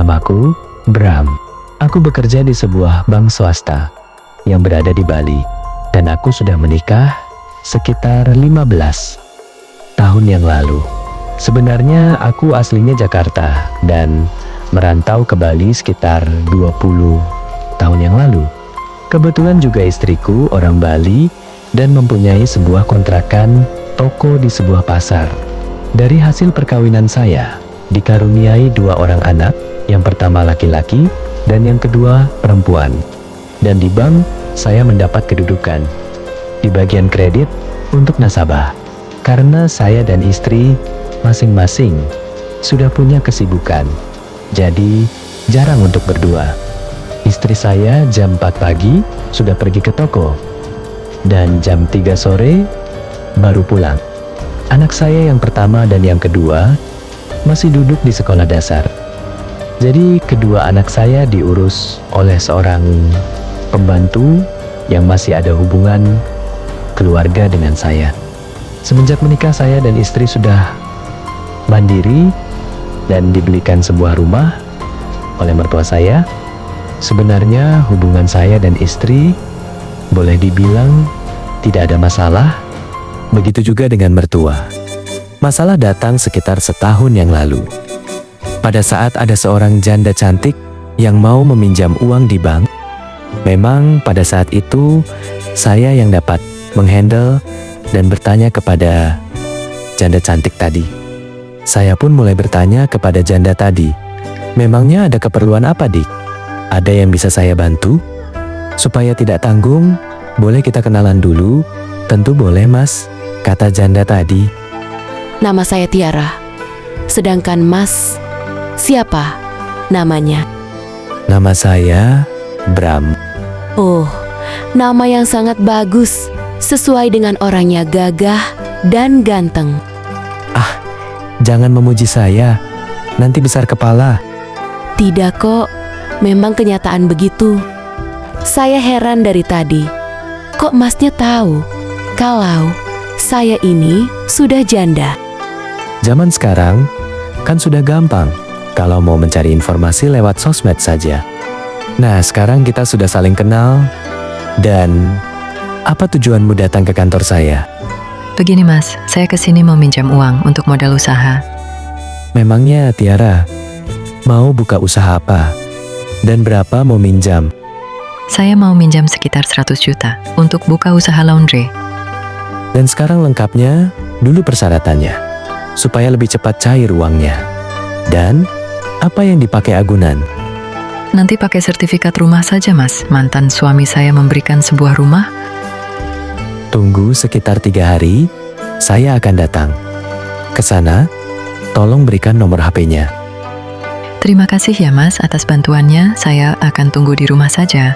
Namaku Bram. Aku bekerja di sebuah bank swasta yang berada di Bali, dan aku sudah menikah sekitar 15 tahun yang lalu. Sebenarnya aku aslinya Jakarta dan merantau ke Bali sekitar 20 tahun yang lalu. Kebetulan juga istriku orang Bali dan mempunyai sebuah kontrakan toko di sebuah pasar. Dari hasil perkawinan saya, dikaruniai 2 orang anak, yang pertama laki-laki dan yang kedua perempuan. Dan di bank, saya mendapat kedudukan di bagian kredit untuk nasabah. Karena saya dan istri masing-masing sudah punya kesibukan, jadi jarang untuk berdua. Istri saya jam 4 pagi sudah pergi ke toko, dan jam 3 sore baru pulang. Anak saya yang pertama dan yang kedua masih duduk di sekolah dasar. Jadi kedua anak saya diurus oleh seorang pembantu yang masih ada hubungan keluarga dengan saya. Semenjak menikah, saya dan istri sudah mandiri dan dibelikan sebuah rumah oleh mertua saya. Sebenarnya hubungan saya dan istri boleh dibilang tidak ada masalah. Begitu juga dengan mertua. Masalah datang sekitar setahun yang lalu. Pada saat ada seorang janda cantik yang mau meminjam uang di bank. Memang pada saat itu saya yang dapat menghandle dan bertanya kepada janda cantik tadi. Saya pun mulai bertanya kepada janda tadi, memangnya ada keperluan apa, Dik? Ada yang bisa saya bantu? Supaya tidak tanggung, boleh kita kenalan dulu? Tentu boleh, Mas, kata janda tadi. Nama saya Tiara. Sedangkan Mas, siapa namanya? Nama saya Bram. Oh, nama yang sangat bagus. Sesuai dengan orangnya gagah dan ganteng. Jangan memuji saya, nanti besar kepala. Tidak kok, memang kenyataan begitu. Saya heran dari tadi. Kok Masnya tahu kalau saya ini sudah janda? Zaman sekarang kan sudah gampang kalau mau mencari informasi lewat sosmed saja. Nah, sekarang kita sudah saling kenal. Dan apa tujuanmu datang ke kantor saya? Begini Mas, saya kesini mau minjam uang untuk modal usaha. Memangnya Tiara mau buka usaha apa? Dan berapa mau minjam? Saya mau minjam sekitar 100 juta untuk buka usaha laundry. Dan sekarang lengkapnya, dulu persyaratannya, supaya lebih cepat cair uangnya. Dan apa yang dipakai agunan? Nanti pakai sertifikat rumah saja Mas, mantan suami saya memberikan sebuah rumah. Tunggu sekitar 3 hari, saya akan datang ke sana. Tolong berikan nomor HP-nya. Terima kasih ya Mas atas bantuannya, saya akan tunggu di rumah saja.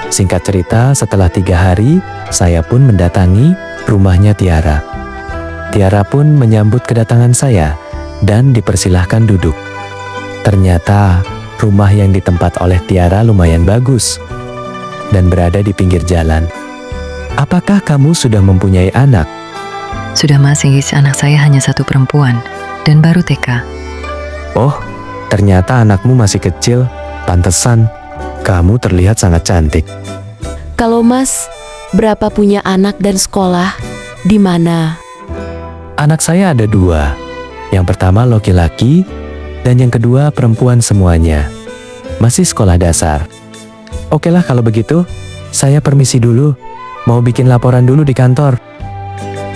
Singkat cerita, setelah 3 hari, saya pun mendatangi rumahnya Tiara. Tiara pun menyambut kedatangan saya dan dipersilahkan duduk. Ternyata rumah yang ditempat oleh Tiara lumayan bagus dan berada di pinggir jalan. Apakah kamu sudah mempunyai anak? Sudah Mas, anak saya hanya 1 perempuan dan baru TK. Oh, ternyata anakmu masih kecil. Pantesan, kamu terlihat sangat cantik. Kalau Mas, berapa punya anak dan sekolah? Di mana? Anak saya ada 2. Yang pertama laki-laki dan yang kedua perempuan semuanya. Masih sekolah dasar. Okelah kalau begitu, saya permisi dulu. Mau bikin laporan dulu di kantor.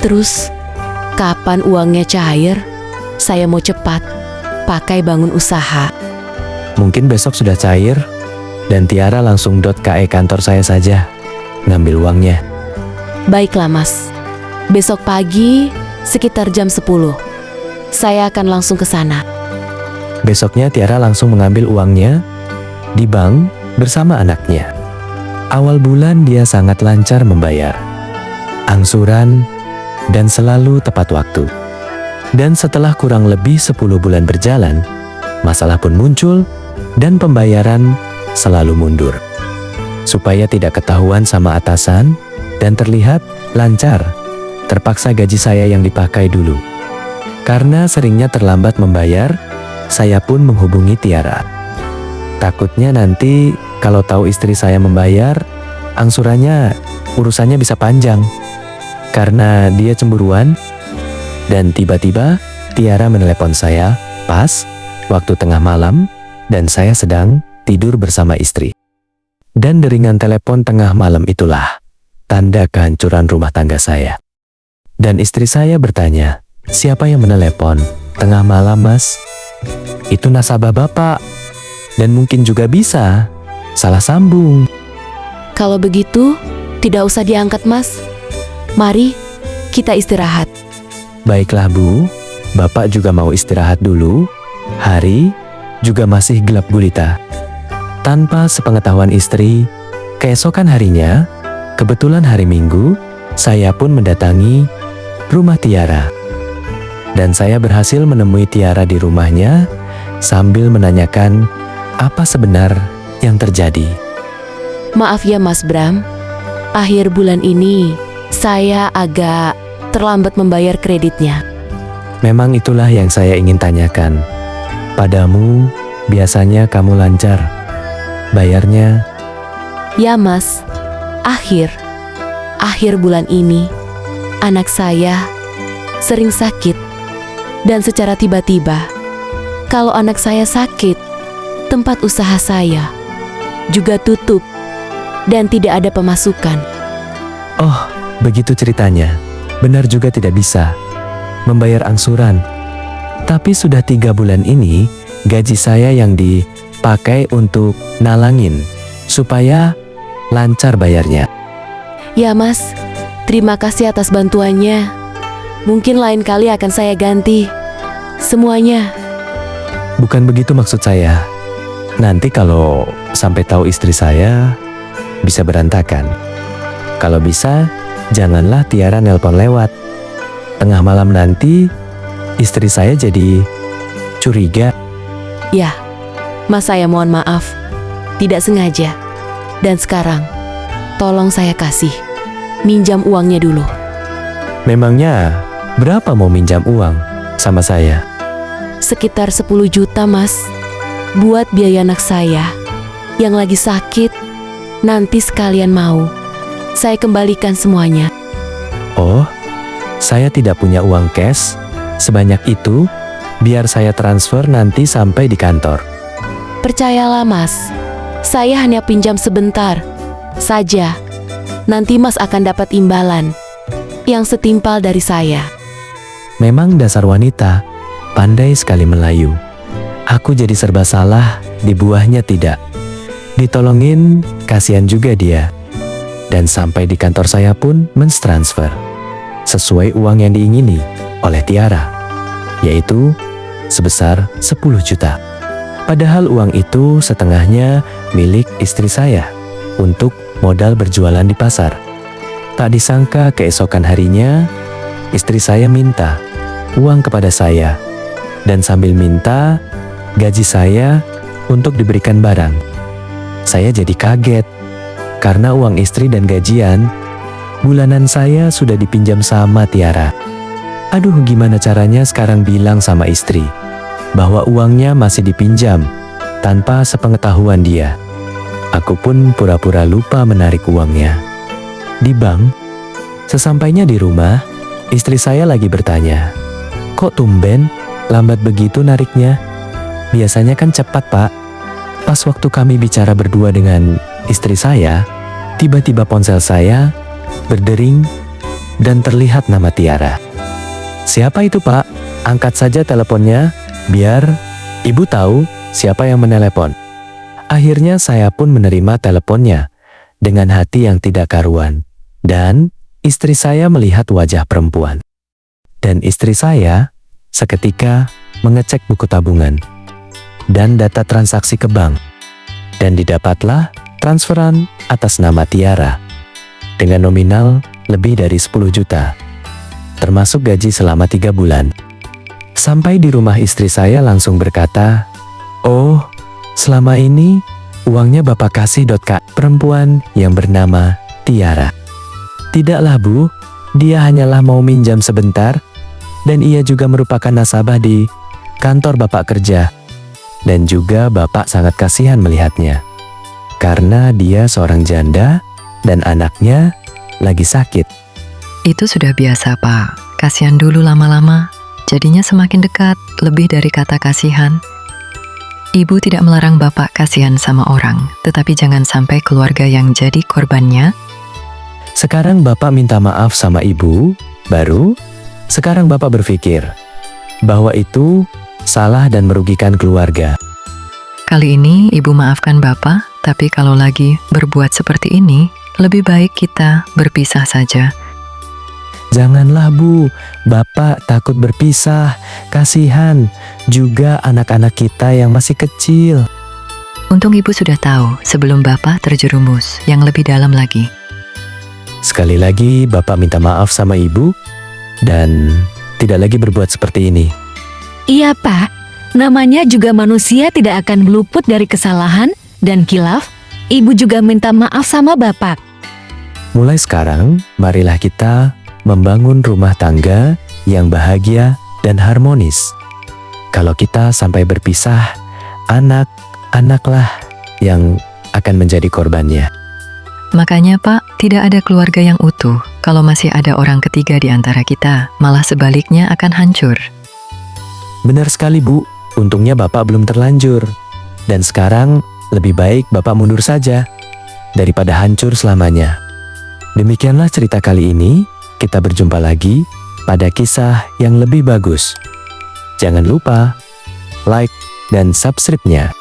Terus, kapan uangnya cair? Saya mau cepat pakai bangun usaha. Mungkin besok sudah cair dan Tiara langsung .ke kantor saya saja ngambil uangnya. Baiklah Mas, besok pagi sekitar jam 10 saya akan langsung ke sana. Besoknya Tiara langsung mengambil uangnya di bank bersama anaknya. Awal bulan dia sangat lancar membayar angsuran dan selalu tepat waktu. Dan setelah kurang lebih 10 bulan berjalan, masalah pun muncul dan pembayaran selalu mundur. Supaya tidak ketahuan sama atasan dan terlihat lancar, terpaksa gaji saya yang dipakai dulu. Karena seringnya terlambat membayar, saya pun menghubungi Tiara. Takutnya nanti kalau tahu istri saya membayar, angsurannya urusannya bisa panjang. Karena dia cemburuan, dan tiba-tiba Tiara menelepon saya pas waktu tengah malam dan saya sedang tidur bersama istri. Dan deringan telepon tengah malam itulah tanda kehancuran rumah tangga saya. Dan istri saya bertanya, "Siapa yang menelepon tengah malam, Mas?" "Itu nasabah Bapak." Dan mungkin juga bisa salah sambung. Kalau begitu, tidak usah diangkat, Mas. Mari kita istirahat. "Baiklah Bu, Bapak juga mau istirahat dulu. Hari juga masih gelap gulita." Tanpa sepengetahuan istri, keesokan harinya, kebetulan hari Minggu, saya pun mendatangi rumah Tiara. Dan saya berhasil menemui Tiara di rumahnya sambil menanyakan apa sebenar yang terjadi. Maaf ya Mas Bram, akhir bulan ini saya agak terlambat membayar kreditnya. Memang itulah yang saya ingin tanyakan. Padamu, biasanya kamu lancar bayarnya? Ya Mas, akhir bulan ini anak saya sering sakit. Dan secara tiba-tiba, kalau anak saya sakit, tempat usaha saya juga tutup dan tidak ada pemasukan. Oh, begitu ceritanya. Benar juga tidak bisa membayar angsuran. Tapi sudah 3 bulan ini, gaji saya yang dipakai untuk nalangin supaya lancar bayarnya. Ya Mas, terima kasih atas bantuannya. Mungkin lain kali akan saya ganti semuanya. Bukan begitu maksud saya. Nanti kalau sampai tahu istri saya, bisa berantakan. Kalau bisa, janganlah Tiara nelpon lewat. Tengah malam nanti, istri saya jadi curiga. Ya, Mas, saya mohon maaf. Tidak sengaja. Dan sekarang, tolong saya kasih minjam uangnya dulu. Memangnya berapa mau minjam uang sama saya? Sekitar 10 juta, Mas. Buat biaya anak saya yang lagi sakit. Nanti sekalian mau saya kembalikan semuanya. Oh, saya tidak punya uang cash sebanyak itu. Biar saya transfer nanti sampai di kantor. Percayalah Mas, saya hanya pinjam sebentar saja. Nanti Mas akan dapat imbalan yang setimpal dari saya. Memang dasar wanita pandai sekali melayu. Aku jadi serba salah, di buahnya tidak. Ditolongin, kasihan juga dia. Dan sampai di kantor saya pun mentransfer sesuai uang yang diingini oleh Tiara, yaitu sebesar 10 juta. Padahal uang itu setengahnya milik istri saya untuk modal berjualan di pasar. Tak disangka keesokan harinya, istri saya minta uang kepada saya dan sambil minta gaji saya untuk diberikan barang. Saya jadi kaget karena uang istri dan gajian bulanan saya sudah dipinjam sama Tiara. Aduh, gimana caranya sekarang bilang sama istri bahwa uangnya masih dipinjam tanpa sepengetahuan dia. Aku pun pura-pura lupa menarik uangnya di bank. Sesampainya di rumah, istri saya lagi bertanya, "Kok tumben lambat begitu nariknya? Biasanya kan cepat, Pak." Pas waktu kami bicara berdua dengan istri saya, tiba-tiba ponsel saya berdering dan terlihat nama Tiara. "Siapa itu, Pak? Angkat saja teleponnya, biar Ibu tahu siapa yang menelepon." Akhirnya saya pun menerima teleponnya dengan hati yang tidak karuan. Dan istri saya melihat wajah perempuan. Dan istri saya seketika mengecek buku tabungan dan data transaksi ke bank. Dan didapatlah transferan atas nama Tiara dengan nominal lebih dari 10 juta. Termasuk gaji selama 3 bulan. Sampai di rumah istri saya langsung berkata, "Oh, selama ini uangnya Bapak kasih Kak perempuan yang bernama Tiara." "Tidaklah Bu, dia hanyalah mau minjam sebentar dan ia juga merupakan nasabah di kantor Bapak kerja," Dan juga Bapak sangat kasihan melihatnya. Karena dia seorang janda dan anaknya lagi sakit. Itu sudah biasa, Pak. Kasihan dulu lama-lama. Jadinya semakin dekat, lebih dari kata kasihan. Ibu tidak melarang Bapak kasihan sama orang, tetapi jangan sampai keluarga yang jadi korbannya. Sekarang Bapak minta maaf sama Ibu, baru sekarang Bapak berpikir bahwa itu salah dan merugikan keluarga. Kali ini Ibu maafkan Bapak, tapi kalau lagi berbuat seperti ini, lebih baik kita berpisah saja. Janganlah Bu, Bapak takut berpisah, kasihan juga anak-anak kita yang masih kecil. Untung Ibu sudah tahu sebelum Bapak terjerumus yang lebih dalam lagi. Sekali lagi Bapak minta maaf sama Ibu dan tidak lagi berbuat seperti ini. Iya, Pak. Namanya juga manusia tidak akan luput dari kesalahan dan khilaf. Ibu juga minta maaf sama Bapak. Mulai sekarang, marilah kita membangun rumah tangga yang bahagia dan harmonis. Kalau kita sampai berpisah, anak-anaklah yang akan menjadi korbannya. Makanya Pak, tidak ada keluarga yang utuh kalau masih ada orang ketiga di antara kita, malah sebaliknya akan hancur. Benar sekali Bu, untungnya Bapak belum terlanjur. Dan sekarang lebih baik Bapak mundur saja daripada hancur selamanya. Demikianlah cerita kali ini. Kita berjumpa lagi pada kisah yang lebih bagus. Jangan lupa like dan subscribe-nya.